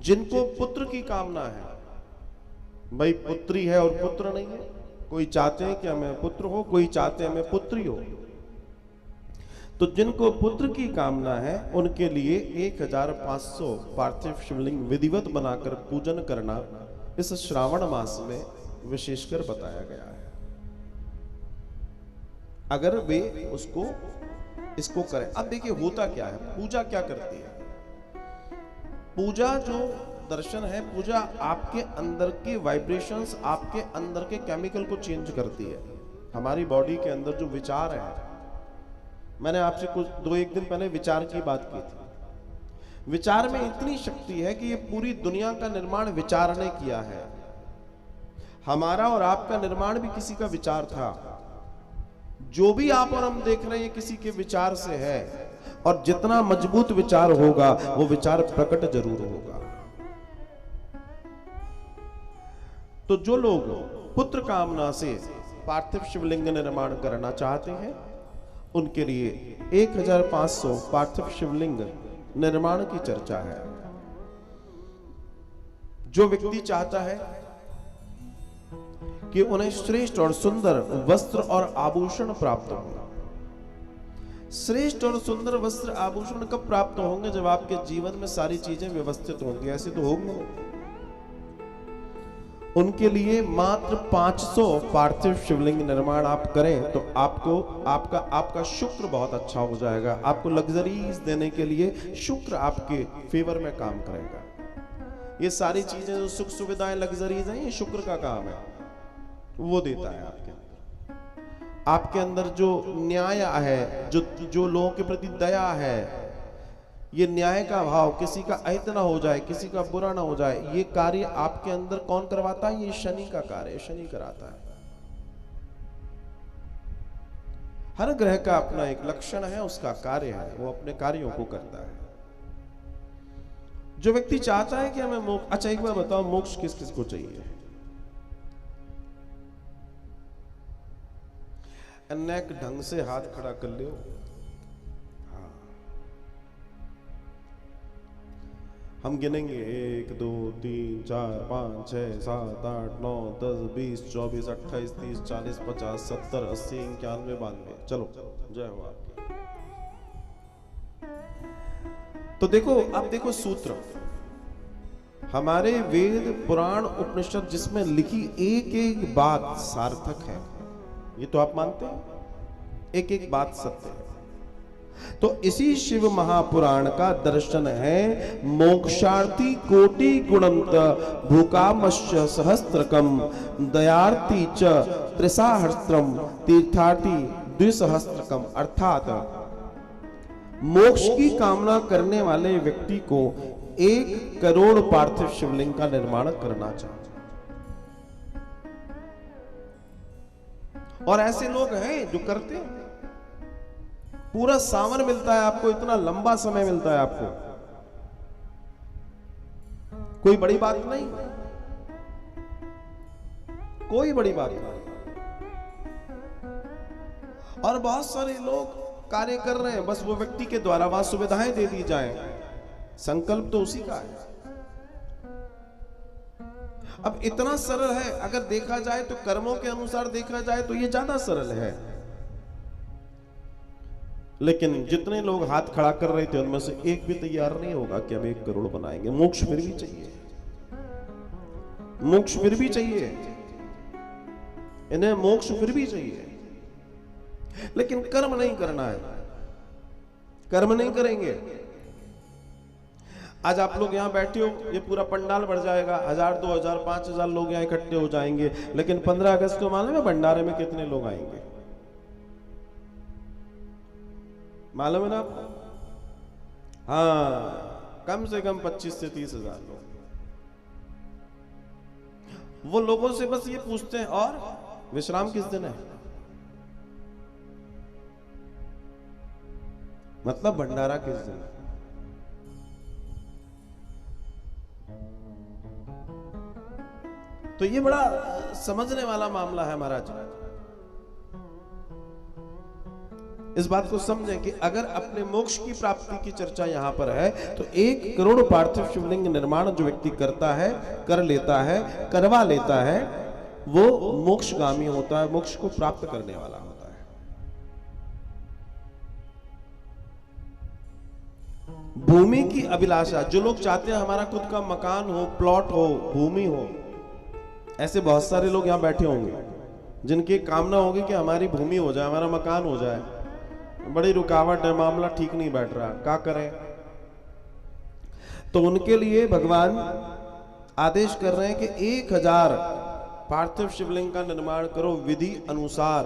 जिनको पुत्र की कामना है, भाई पुत्री है और पुत्र नहीं है, कोई चाहते हैं कि हमें पुत्र हो, कोई चाहते हैं हमें पुत्री हो, तो जिनको पुत्र की कामना है उनके लिए 1500 पार्थिव शिवलिंग विधिवत बनाकर पूजन करना इस श्रावण मास में विशेषकर बताया गया है। अगर वे इसको करें। अब देखिए होता क्या है, पूजा क्या करती है? पूजा जो दर्शन है, पूजा आपके अंदर के वाइब्रेशंस, आपके अंदर के केमिकल को चेंज करती है। हमारी बॉडी के अंदर जो विचार है, मैंने आपसे कुछ 2-1 दिन पहले विचार की बात की थी। विचार में इतनी शक्ति है कि ये पूरी दुनिया का निर्माण विचार ने किया है। हमारा और आपका निर्माण भी किसी का विचार था। जो भी आप और हम देख रहे हैं किसी के विचार से है, और जितना मजबूत विचार होगा वो विचार प्रकट जरूर होगा। तो जो लोग पुत्र कामना से पार्थिव शिवलिंग निर्माण करना चाहते हैं उनके लिए 1500 पार्थिव शिवलिंग निर्माण की चर्चा है। जो व्यक्ति चाहता है कि उन्हें श्रेष्ठ और सुंदर वस्त्र और आभूषण प्राप्त हो। श्रेष्ठ और सुंदर वस्त्र आभूषण कब प्राप्त होंगे? जब आपके जीवन में सारी चीजें व्यवस्थित होंगी। ऐसे तो होंगे। उनके लिए मात्र 500 पार्थिव शिवलिंग निर्माण आप करें तो आपका शुक्र बहुत अच्छा हो जाएगा। आपको लग्जरीज देने के लिए शुक्र आपके फेवर में काम करेगा। ये सारी चीजें जो सुख सुविधाएं लग्जरीज हैं, ये शुक्र का काम है, वो देता है आपके अंदर। आपके अंदर जो न्याय है, जो लोगों के प्रति दया है, ये न्याय का भाव, किसी का अहित ना हो जाए, किसी का बुरा ना हो जाए, ये कार्य आपके अंदर कौन करवाता है? ये शनि का कार्य है, शनि कराता है। हर ग्रह का अपना एक लक्षण है, उसका कार्य है, वो अपने कार्यों को करता है। जो व्यक्ति चाहता है कि हमें मोक्ष, अच्छा एक बार बताओ, मोक्ष किस किस को चाहिए? अनेक ढंग से हाथ खड़ा कर लो। हाँ, हम गिनेंगे 1 2 3 4 5 6 7 8 9 10 20 24 28 30 40 50 70 80 91 92। चलो, जय हो आपकी। तो देखो, अब देखो सूत्र, हमारे वेद पुराण उपनिषद जिसमें लिखी एक एक बात सार्थक है, ये तो आप मानते हैं, एक एक बात सत्य है। तो इसी शिव महापुराण का दर्शन है, मोक्षार्थी कोटि गुणंत भूकामश्च सहस्त्रकम दयार्थी च त्रिसहस्त्रम तीर्थार्थी द्विसहस्त्रकम। अर्थात मोक्ष की कामना करने वाले व्यक्ति को 1 करोड़ पार्थिव शिवलिंग का निर्माण करना चाहिए। और ऐसे लोग हैं जो करते हैं। पूरा सावन मिलता है आपको, इतना लंबा समय मिलता है आपको, कोई बड़ी बात नहीं, कोई बड़ी बात नहीं। और बहुत सारे लोग कार्य कर रहे हैं, बस वो व्यक्ति के द्वारा वहां सुविधाएं दे दी जाएं, संकल्प तो उसी का है। अब इतना सरल है, अगर देखा जाए तो कर्मों के अनुसार देखा जाए तो ये ज्यादा सरल है। लेकिन जितने लोग हाथ खड़ा कर रहे थे उनमें से एक भी तैयार नहीं होगा कि हम 1 करोड़ बनाएंगे। मोक्ष फिर भी चाहिए, मोक्ष फिर भी चाहिए, इन्हें मोक्ष फिर भी चाहिए, लेकिन कर्म नहीं करना है, कर्म नहीं करेंगे। आज आप लोग यहां बैठे हो, ये पूरा पंडाल भर जाएगा, 1000 2000 5000 लोग यहां इकट्ठे हो जाएंगे, लेकिन 15 अगस्त को मालूम है भंडारे में कितने लोग आएंगे? मालूम है ना आपको? हाँ, कम से कम 25 से 30 हजार लोग। वो लोगों से बस ये पूछते हैं, और विश्राम किस दिन है? मतलब भंडारा किस दिन है? तो ये बड़ा समझने वाला मामला है महाराज। इस बात को समझें कि अगर अपने मोक्ष की प्राप्ति की चर्चा यहां पर है तो 1 करोड़ पार्थिव शिवलिंग निर्माण जो व्यक्ति करता है, कर लेता है, करवा लेता है, वो मोक्षगामी होता है, मोक्ष को प्राप्त करने वाला होता है। भूमि की अभिलाषा, जो लोग चाहते हैं हमारा खुद का मकान हो, प्लॉट हो, भूमि हो, ऐसे बहुत सारे लोग यहां बैठे होंगे जिनकी कामना होगी कि हमारी भूमि हो जाए, हमारा मकान हो जाए। बड़ी रुकावट है, मामला ठीक नहीं बैठ रहा, क्या करें? तो उनके लिए भगवान आदेश कर रहे हैं कि 1000 पार्थिव शिवलिंग का निर्माण करो विधि अनुसार।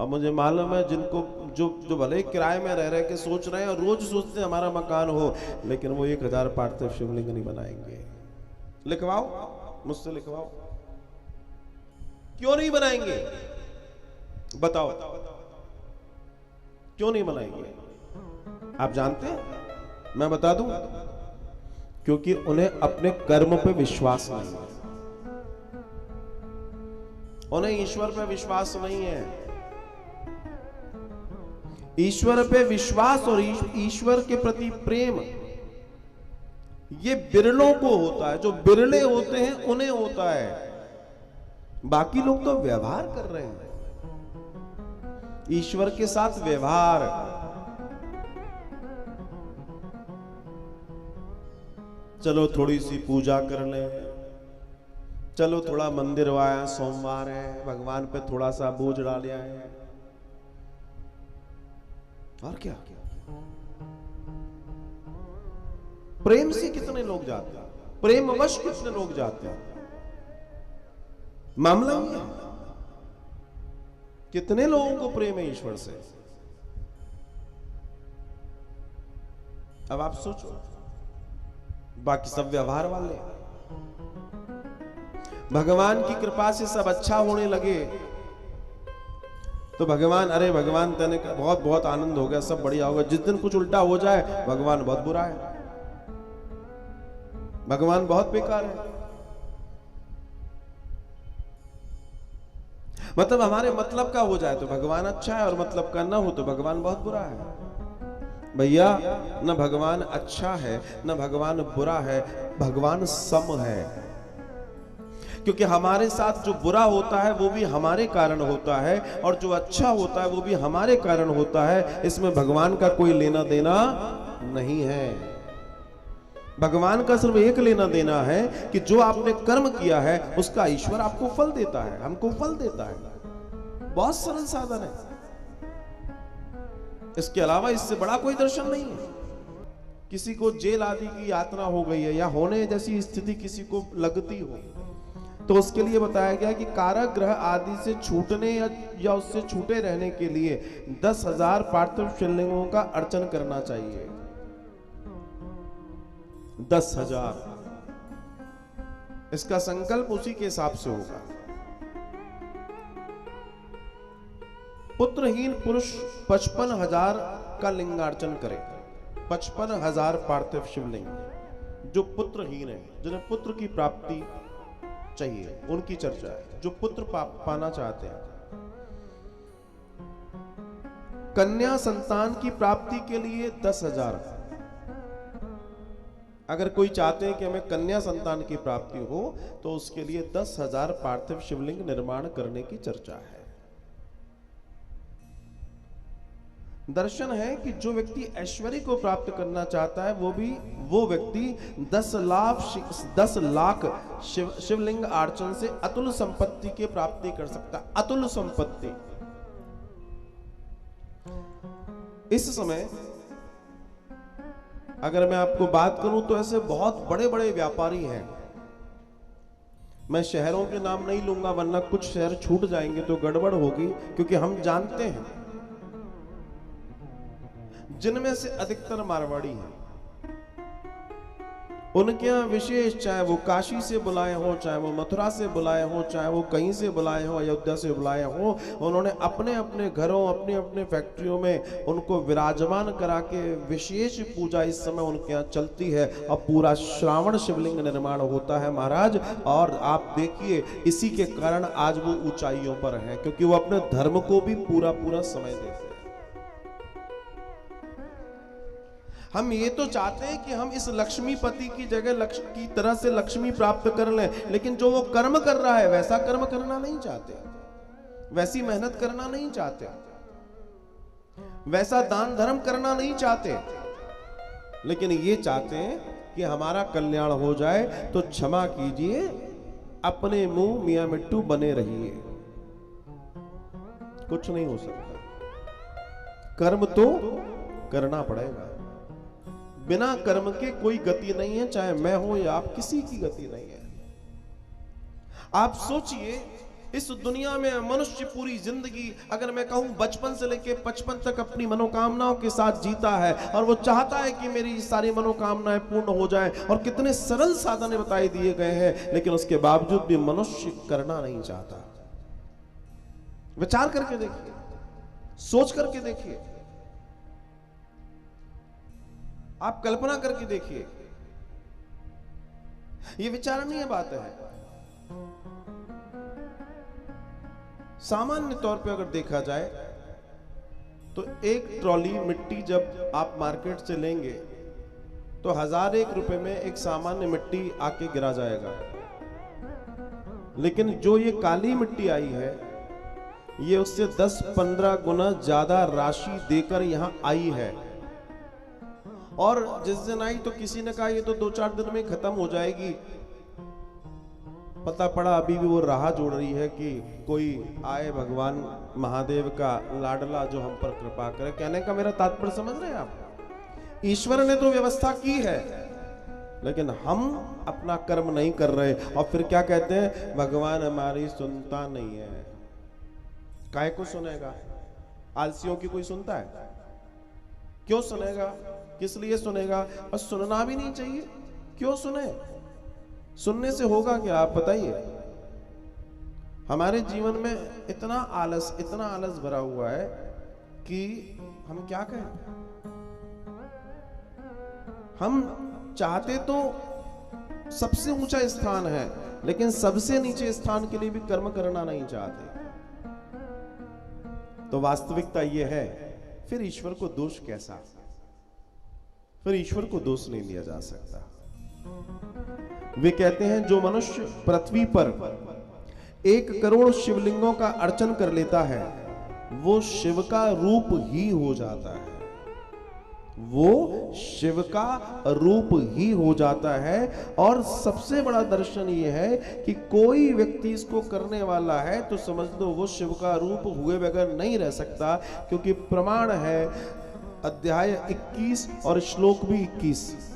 अब मुझे मालूम है जिनको जो भले किराए में रह के सोच रहे हैं और रोज सोचते हैं हमारा मकान हो, लेकिन वो 1000 पार्थिव शिवलिंग नहीं बनाएंगे। लिखवाओ, मुझसे लिखवाओ, क्यों नहीं बनाएंगे? बताओ क्यों नहीं बनाएंगे? आप जानते हैं? मैं बता दूं, क्योंकि उन्हें अपने कर्म पे विश्वास नहीं है, उन्हें ईश्वर पे विश्वास नहीं है। ईश्वर पे विश्वास और ईश्वर के प्रति प्रेम ये बिरलों को होता है, जो बिरले होते हैं उन्हें होता है। बाकी लोग तो व्यवहार कर रहे हैं, ईश्वर के साथ व्यवहार। चलो थोड़ी सी पूजा कर ले, चलो थोड़ा मंदिर आया, सोमवार है, भगवान पे थोड़ा सा बोझ डाल आए, और क्या? प्रेम से कितने लोग जाते हैं, प्रेमवश कितने लोग जाते हैं, मामला ही है। कितने लोगों को प्रेम है ईश्वर से? अब आप सोचो, बाकी सब व्यवहार वाले। भगवान की कृपा से सब अच्छा होने लगे तो भगवान, अरे भगवान तेने बहुत बहुत आनंद हो गया, सब बढ़िया होगा। जिस दिन कुछ उल्टा हो जाए, भगवान बहुत बुरा है, भगवान बहुत बेकार है। मतलब हमारे मतलब का हो जाए तो भगवान अच्छा है, और मतलब का ना हो तो भगवान बहुत बुरा है। भैया, न भगवान अच्छा है न भगवान बुरा है, भगवान सम है। क्योंकि हमारे साथ जो बुरा होता है वो भी हमारे कारण होता है, और जो अच्छा होता है वो भी हमारे कारण होता है। इसमें भगवान का कोई लेना देना नहीं है। भगवान का सिर्फ एक लेना देना है कि जो आपने कर्म किया है उसका ईश्वर आपको फल देता है, हमको फल देता है। बहुत सरल साधन है, इसके अलावा इससे बड़ा कोई दर्शन नहीं है। किसी को जेल आदि की यातना हो गई है या होने जैसी स्थिति किसी को लगती हो, तो उसके लिए बताया गया कि कारागृह आदि से छूटने या उससे छूटे रहने के लिए 10,000 पार्थिव शिवलिंगों का अर्चन करना चाहिए। 10,000। इसका संकल्प उसी के हिसाब से होगा। पुत्रहीन पुरुष 55,000 का लिंगार्चन करे। 55,000 पार्थिव शिवलिंग। जो पुत्रहीन है, जिन्हें पुत्र की प्राप्ति चाहिए, उनकी चर्चा है। जो पुत्र पाना चाहते हैं, कन्या संतान की प्राप्ति के लिए 10,000। अगर कोई चाहते हैं कि हमें कन्या संतान की प्राप्ति हो तो उसके लिए 10,000 पार्थिव शिवलिंग निर्माण करने की चर्चा है। दर्शन है कि जो व्यक्ति ऐश्वर्य को प्राप्त करना चाहता है वो व्यक्ति 10 लाख शिवलिंग अर्चन से अतुल संपत्ति की प्राप्ति कर सकता है। अतुल संपत्ति। इस समय अगर मैं आपको बात करूं तो ऐसे बहुत बड़े बड़े व्यापारी हैं। मैं शहरों के नाम नहीं लूंगा वरना कुछ शहर छूट जाएंगे तो गड़बड़ होगी, क्योंकि हम जानते हैं जिनमें से अधिकतर मारवाड़ी हैं। उनके यहाँ विशेष, चाहे वो काशी से बुलाए हो, चाहे वो मथुरा से बुलाए हो, चाहे वो कहीं से बुलाए हो, अयोध्या से बुलाए हो, उन्होंने अपने अपने घरों, अपने अपने फैक्ट्रियों में उनको विराजमान करा के विशेष पूजा इस समय उनके यहाँ चलती है। अब पूरा श्रावण शिवलिंग निर्माण होता है महाराज। और आप देखिए इसी के कारण आज वो ऊंचाइयों पर हैं, क्योंकि वो अपने धर्म को भी पूरा पूरा समय देते हैं। हम ये तो चाहते हैं कि हम इस लक्ष्मीपति की जगह की तरह से लक्ष्मी प्राप्त कर लें, लेकिन जो वो कर्म कर रहा है वैसा कर्म करना नहीं चाहते, वैसी मेहनत करना नहीं चाहते, वैसा दान धर्म करना नहीं चाहते, लेकिन ये चाहते हैं कि हमारा कल्याण हो जाए। तो क्षमा कीजिए, अपने मुंह मियां मिट्टू बने रहिए, कुछ नहीं हो सकता। कर्म तो करना पड़ेगा, बिना कर्म के कोई गति नहीं है, चाहे मैं हूं या आप, किसी की गति नहीं है। आप सोचिए इस दुनिया में मनुष्य पूरी जिंदगी, अगर मैं कहूं बचपन से लेके 55 तक अपनी मनोकामनाओं के साथ जीता है, और वो चाहता है कि मेरी सारी मनोकामनाएं पूर्ण हो जाएं, और कितने सरल साधन बताए दिए गए हैं, लेकिन उसके बावजूद भी मनुष्य करना नहीं चाहता। विचार करके देखिए, सोच करके देखिए, आप कल्पना करके देखिए, ये विचारणीय बात है। सामान्य तौर पे अगर देखा जाए तो एक ट्रॉली मिट्टी जब आप मार्केट से लेंगे तो 1001 रुपए में एक सामान्य मिट्टी आके गिरा जाएगा, लेकिन जो ये काली मिट्टी आई है ये उससे 10-15 गुना ज्यादा राशि देकर यहां आई है। और जिस दिन आई तो किसी ने कहा ये तो 2-4 दिन में खत्म हो जाएगी, पता पड़ा अभी भी वो राह जोड़ रही है कि कोई आए भगवान महादेव का लाडला जो हम पर कृपा करे। कहने का मेरा तात्पर्य समझ रहे हैं आप? ईश्वर ने तो व्यवस्था की है, लेकिन हम अपना कर्म नहीं कर रहे, और फिर क्या कहते हैं, भगवान हमारी सुनता नहीं है। काहे को सुनेगा? आलसियों की कोई सुनता है? क्यों सुनेगा? किस लिए सुनेगा? और सुनना भी नहीं चाहिए। क्यों सुने? सुनने से होगा क्या आप बताइए? हमारे जीवन में इतना आलस भरा हुआ है कि हम क्या कहें। हम चाहते तो सबसे ऊंचा स्थान है, लेकिन सबसे नीचे स्थान के लिए भी कर्म करना नहीं चाहते। तो वास्तविकता यह है, फिर ईश्वर को दोष कैसा? फिर ईश्वर को दोष नहीं दिया जा सकता। वे कहते हैं जो मनुष्य पृथ्वी पर 1 करोड़ शिवलिंगों का अर्चन कर लेता है वो शिव का रूप ही हो जाता है, वो शिव का रूप ही हो जाता है। और सबसे बड़ा दर्शन ये है कि कोई व्यक्ति इसको करने वाला है तो समझ लो वो शिव का रूप हुए बगैर नहीं रह सकता, क्योंकि प्रमाण है अध्याय 21 और श्लोक भी 21।